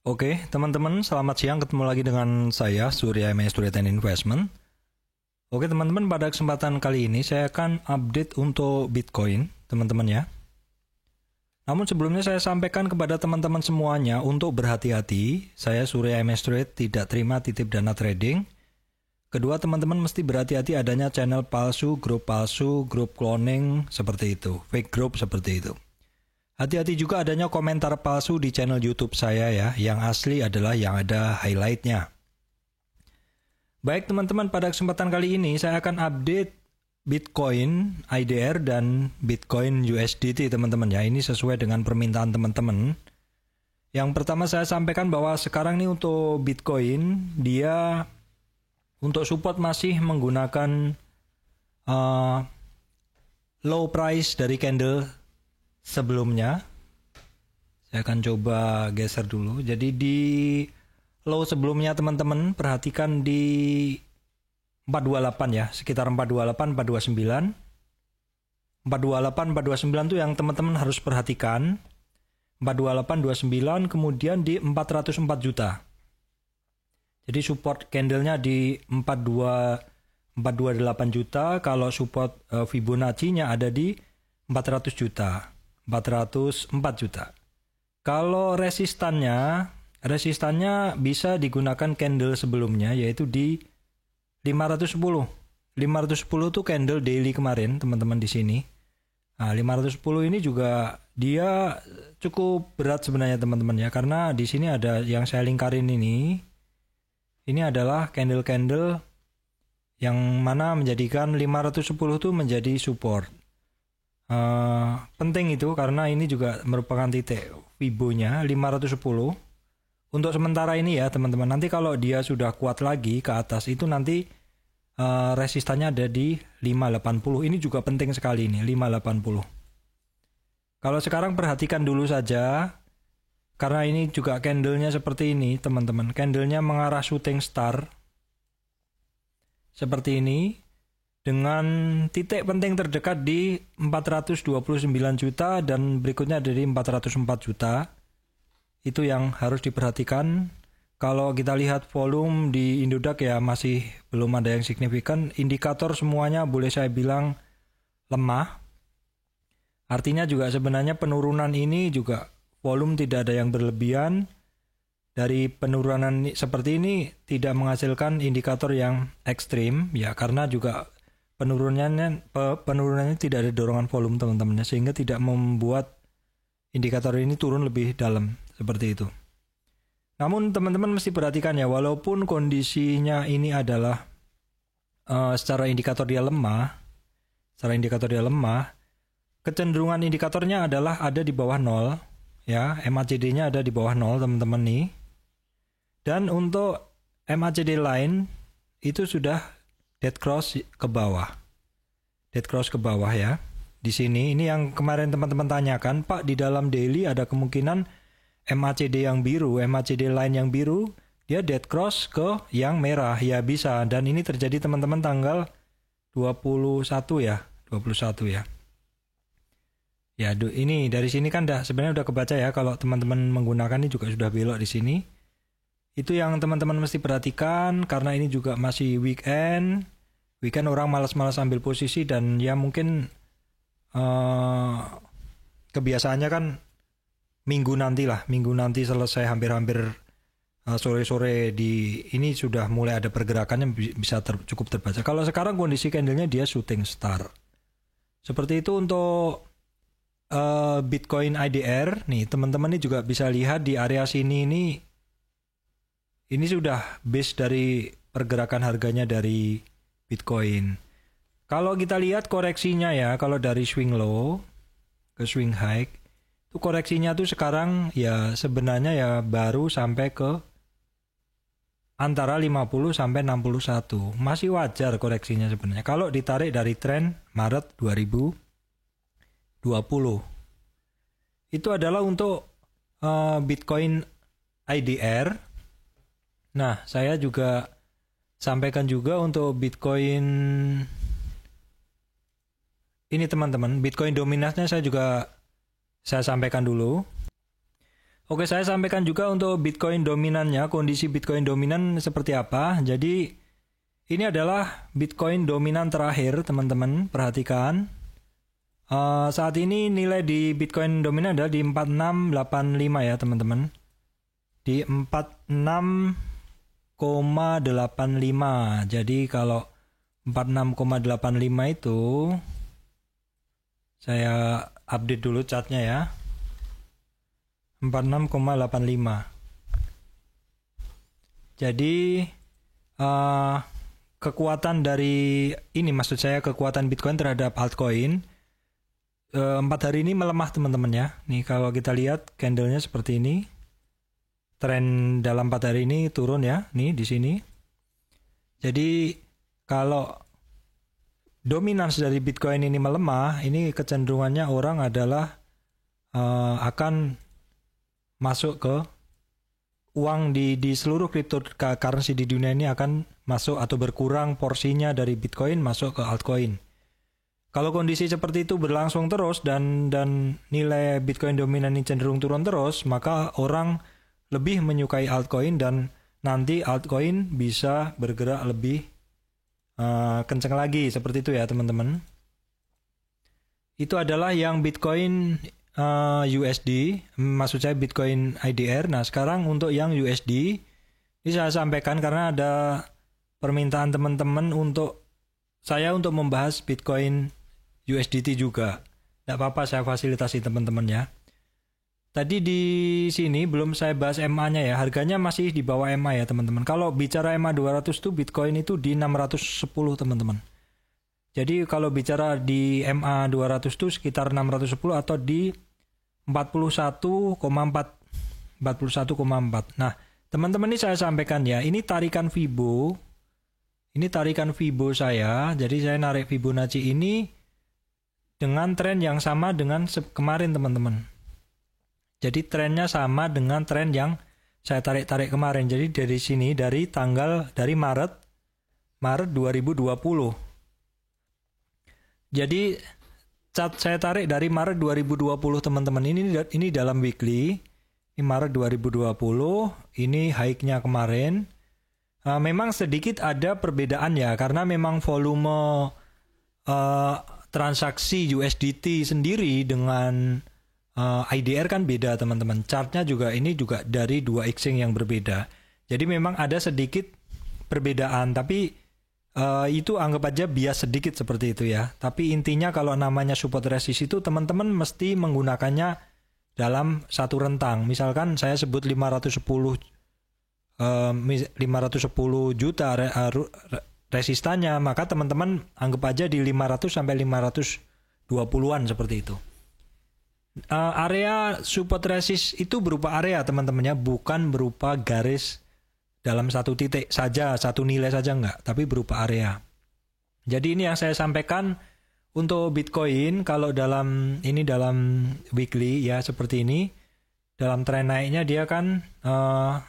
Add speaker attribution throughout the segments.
Speaker 1: Oke, teman-teman, selamat siang. Ketemu lagi dengan saya, Surya MS Surya Investment. Oke, teman-teman, pada kesempatan kali ini saya akan update untuk Bitcoin, teman-teman ya. Namun sebelumnya saya sampaikan kepada teman-teman semuanya untuk berhati-hati. Saya Surya MS Trade tidak terima titip dana trading. Kedua, teman-teman mesti berhati-hati adanya channel palsu, grup cloning seperti itu, fake group seperti itu. Hati-hati juga adanya komentar palsu di channel YouTube saya ya, yang asli adalah yang ada highlightnya. Baik teman-teman, pada kesempatan kali ini saya akan update Bitcoin IDR dan Bitcoin USDT teman-teman ya. Ini sesuai dengan permintaan teman-teman. Yang pertama saya sampaikan bahwa sekarang nih untuk Bitcoin, dia untuk support masih menggunakan low price dari candle sebelumnya. Saya akan coba geser dulu. Jadi di low sebelumnya teman-teman perhatikan di 428 ya, sekitar 428 429. 428 429 tuh yang teman-teman harus perhatikan. 428 29 kemudian di 404 juta. Jadi support candlenya di 428 juta, kalau support Fibonacci-nya ada di 400 juta. 404 juta. Kalau resistannya bisa digunakan candle sebelumnya yaitu di 510. 510 tuh candle daily kemarin teman-teman di sini. Nah, 510 ini juga dia cukup berat sebenarnya teman-teman ya, karena di sini ada yang saya lingkarin ini. Ini adalah candle-candle yang mana menjadikan 510 itu menjadi support. Penting itu karena ini juga merupakan titik Fibo-nya 510. Untuk sementara ini ya teman-teman, nanti kalau dia sudah kuat lagi ke atas itu nanti resistannya ada di 580. Ini juga penting sekali ini 580. Kalau sekarang perhatikan dulu saja, karena ini juga candlenya seperti ini teman-teman. Candlenya mengarah shooting star seperti ini, dengan titik penting terdekat di 429 juta dan berikutnya dari 404 juta. Itu yang harus diperhatikan. Kalau kita lihat volume di Indodax ya masih belum ada yang signifikan. Indikator semuanya boleh saya bilang lemah. Artinya juga sebenarnya penurunan ini juga volume tidak ada yang berlebihan. Dari penurunan seperti ini tidak menghasilkan indikator yang ekstrim ya, karena juga penurunannya tidak ada dorongan volume teman-teman, sehingga tidak membuat indikator ini turun lebih dalam seperti itu. Namun teman-teman mesti perhatikan ya, walaupun kondisinya ini adalah secara indikator dia lemah, kecenderungan indikatornya adalah ada di bawah 0 ya, MACD-nya ada di bawah 0 teman-teman nih. Dan untuk MACD line itu sudah dead cross ke bawah. Dead cross ke bawah ya. Di sini ini yang kemarin teman-teman tanyakan, Pak, di dalam daily ada kemungkinan MACD yang biru, MACD line yang biru, dia dead cross ke yang merah. Ya bisa, dan ini terjadi teman-teman tanggal 21 ya. Ya, ini dari sini kan sebenarnya udah kebaca ya, kalau teman-teman menggunakan ini juga sudah belok di sini. Itu yang teman-teman mesti perhatikan, karena ini juga masih weekend. Weekend orang malas-malas ambil posisi, dan ya mungkin kebiasaannya kan minggu nanti selesai hampir-hampir sore-sore di ini sudah mulai ada pergerakannya, bisa cukup terbaca. Kalau sekarang kondisi candlenya dia shooting star. Seperti itu untuk Bitcoin IDR. Nih teman-teman ini juga bisa lihat di area sini ini sudah base dari pergerakan harganya dari Bitcoin. Kalau kita lihat koreksinya ya, kalau dari swing low ke swing high, itu koreksinya tuh sekarang ya sebenarnya ya baru sampai ke antara 50 sampai 61. Masih wajar koreksinya sebenarnya. Kalau ditarik dari tren Maret 2020. Itu adalah untuk Bitcoin IDR. Nah, saya juga sampaikan juga untuk Bitcoin ini teman-teman, Bitcoin dominasinya saya sampaikan dulu. Oke, saya sampaikan juga untuk Bitcoin dominannya, kondisi Bitcoin dominan seperti apa. Jadi ini adalah Bitcoin dominan terakhir, teman-teman. Perhatikan. Saat ini nilai di Bitcoin dominan adalah di 4685 ya, teman-teman. Di 46,85. Jadi kalau 46,85 itu saya update dulu chartnya ya. 46,85. Jadi kekuatan dari ini, maksud saya kekuatan Bitcoin terhadap altcoin 4 hari ini melemah, teman-teman ya. Nih kalau kita lihat candlenya seperti ini, tren dalam 4 hari ini turun ya, nih di sini. Jadi kalau dominans dari Bitcoin ini melemah, ini kecenderungannya orang adalah akan masuk ke uang di seluruh cryptocurrency di dunia ini akan masuk atau berkurang porsinya dari Bitcoin masuk ke altcoin. Kalau kondisi seperti itu berlangsung terus dan nilai Bitcoin dominan ini cenderung turun terus, maka orang lebih menyukai altcoin dan nanti altcoin bisa bergerak lebih kencang lagi, seperti itu ya teman-teman. Itu adalah yang Bitcoin USD, maksud saya Bitcoin IDR. Nah sekarang untuk yang USD, ini saya sampaikan karena ada permintaan teman-teman untuk membahas Bitcoin USDT juga. Tidak apa-apa, saya fasilitasi teman-teman ya. Tadi di sini belum saya bahas MA-nya ya. Harganya masih di bawah MA ya teman-teman. Kalau bicara MA 200 tuh Bitcoin itu di 610 teman-teman. Jadi kalau bicara di MA 200 tuh sekitar 610 atau di 41,4. Nah, teman-teman ini saya sampaikan ya. Ini tarikan Fibo. Ini tarikan Fibo saya. Jadi saya narik Fibonacci ini dengan tren yang sama dengan kemarin teman-teman. Jadi trennya sama dengan tren yang saya tarik kemarin. Jadi dari sini dari Maret 2020. Jadi chart saya tarik dari Maret 2020 teman-teman. Ini dalam weekly. Ini Maret 2020. Ini high-nya kemarin. Memang sedikit ada perbedaan ya karena memang volume transaksi USDT sendiri dengan IDR kan beda teman-teman. Chartnya juga ini juga dari dua exchange yang berbeda. Jadi memang ada sedikit perbedaan, tapi itu anggap aja bias sedikit seperti itu ya. Tapi intinya kalau namanya support resist itu teman-teman mesti menggunakannya dalam satu rentang. Misalkan saya sebut 510 juta resistannya, maka teman-teman anggap aja di 500 sampai 520-an seperti itu. Area support resist itu berupa area teman-teman ya, bukan berupa garis dalam satu titik saja, satu nilai saja enggak, tapi berupa area. Jadi ini yang saya sampaikan untuk Bitcoin. Kalau dalam weekly ya seperti ini, dalam tren naiknya dia kan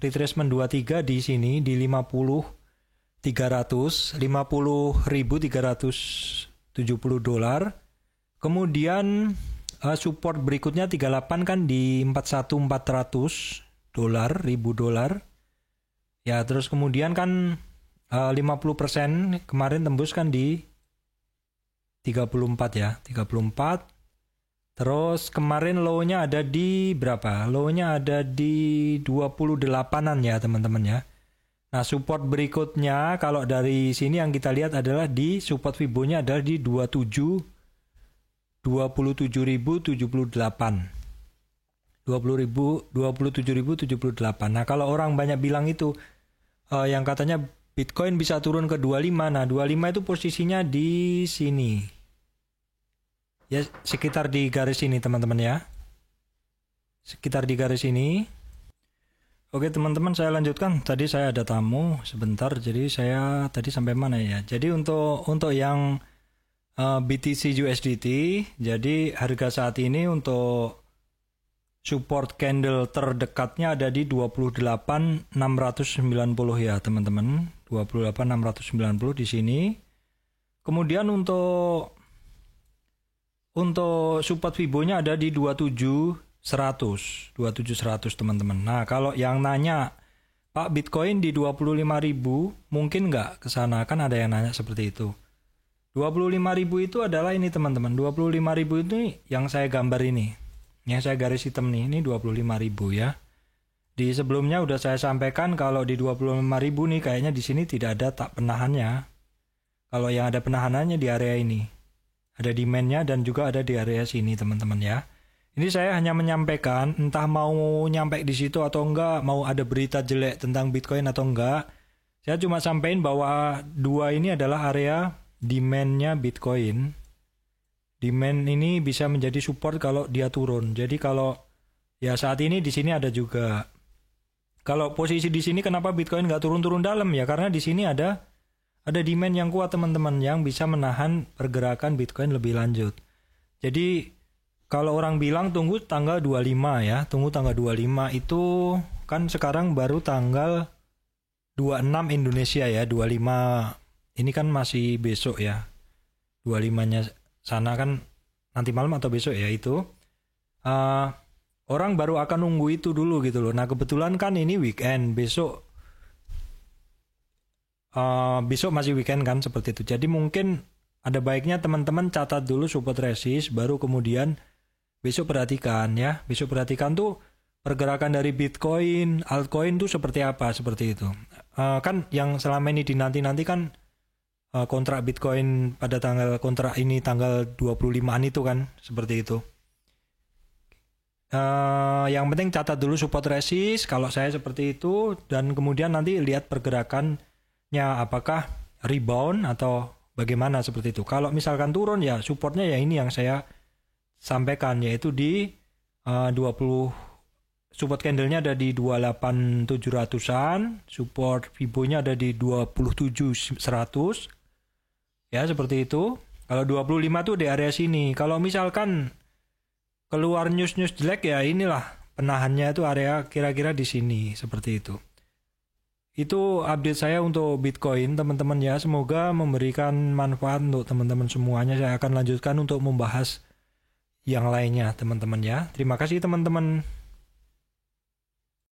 Speaker 1: retracement 23 di sini di 50.370 dolar. Kemudian support berikutnya 38 kan di 41.400 dolar, $1.000. Ya, terus kemudian kan 50% kemarin tembus kan di 34 ya, 34. Terus kemarin low-nya ada di berapa? Low-nya ada di 28-an ya, teman-teman ya. Nah, support berikutnya kalau dari sini yang kita lihat adalah di support Fibo-nya adalah di 27.078. 27.078. Nah, kalau orang banyak bilang itu yang katanya Bitcoin bisa turun ke 25. Nah, 25 itu posisinya di sini. Ya, sekitar di garis ini, teman-teman ya. Sekitar di garis ini. Oke teman-teman, saya lanjutkan. Tadi saya ada tamu sebentar, jadi saya tadi sampai mana ya? Jadi untuk yang BTC USDT, jadi harga saat ini untuk support candle terdekatnya ada di 28.690 ya teman-teman. 28.690 di sini. Kemudian untuk support Fibo-nya ada di 27.900 27.100 teman-teman. Nah, kalau yang nanya, Pak, Bitcoin di 25.000 mungkin nggak ke sana? Kan ada yang nanya seperti itu. 25.000 itu adalah ini teman-teman. 25.000 itu yang saya gambar ini. Yang saya garis hitam nih, ini 25.000 ya. Di sebelumnya udah saya sampaikan kalau di 25.000 nih kayaknya di sini tidak ada tak penahannya. Kalau yang ada penahanannya di area ini. Ada demand-nya dan juga ada di area sini teman-teman ya. Ini saya hanya menyampaikan, entah mau nyampe di situ atau enggak, mau ada berita jelek tentang Bitcoin atau enggak. Saya cuma sampaikan bahwa dua ini adalah area demand-nya Bitcoin. Demand ini bisa menjadi support kalau dia turun. Jadi kalau ya saat ini di sini ada juga. Kalau posisi di sini kenapa Bitcoin nggak turun-turun dalam ya? Karena di sini ada demand yang kuat teman-teman yang bisa menahan pergerakan Bitcoin lebih lanjut. Jadi kalau orang bilang tunggu tanggal 25 ya, tunggu tanggal 25 itu kan sekarang baru tanggal 26 Indonesia ya, 25 ini kan masih besok ya. 25-nya sana kan nanti malam atau besok ya itu. Orang baru akan nunggu itu dulu gitu loh. Nah kebetulan kan ini weekend, besok masih weekend kan seperti itu. Jadi mungkin ada baiknya teman-teman catat dulu support resist, baru kemudian besok perhatikan ya. Besok perhatikan tuh pergerakan dari Bitcoin, altcoin tuh seperti apa, seperti itu. Kan yang selama ini dinanti-nanti kan kontrak Bitcoin pada kontrak ini tanggal 25-an itu kan, seperti itu. Yang penting catat dulu support resist kalau saya seperti itu, dan kemudian nanti lihat pergerakannya apakah rebound atau bagaimana seperti itu. Kalau misalkan turun ya supportnya ya ini yang saya sampaikan, yaitu di 20 support candle-nya ada di 28.700-an, support Fibo-nya ada di 27.100 ya seperti itu. Kalau 25 tuh di area sini. Kalau misalkan keluar news jelek ya inilah penahannya itu area kira-kira di sini seperti itu. Itu update saya untuk Bitcoin teman-teman ya. Semoga memberikan manfaat untuk teman-teman semuanya. Saya akan lanjutkan untuk membahas yang lainnya teman-teman ya. Terima kasih teman-teman.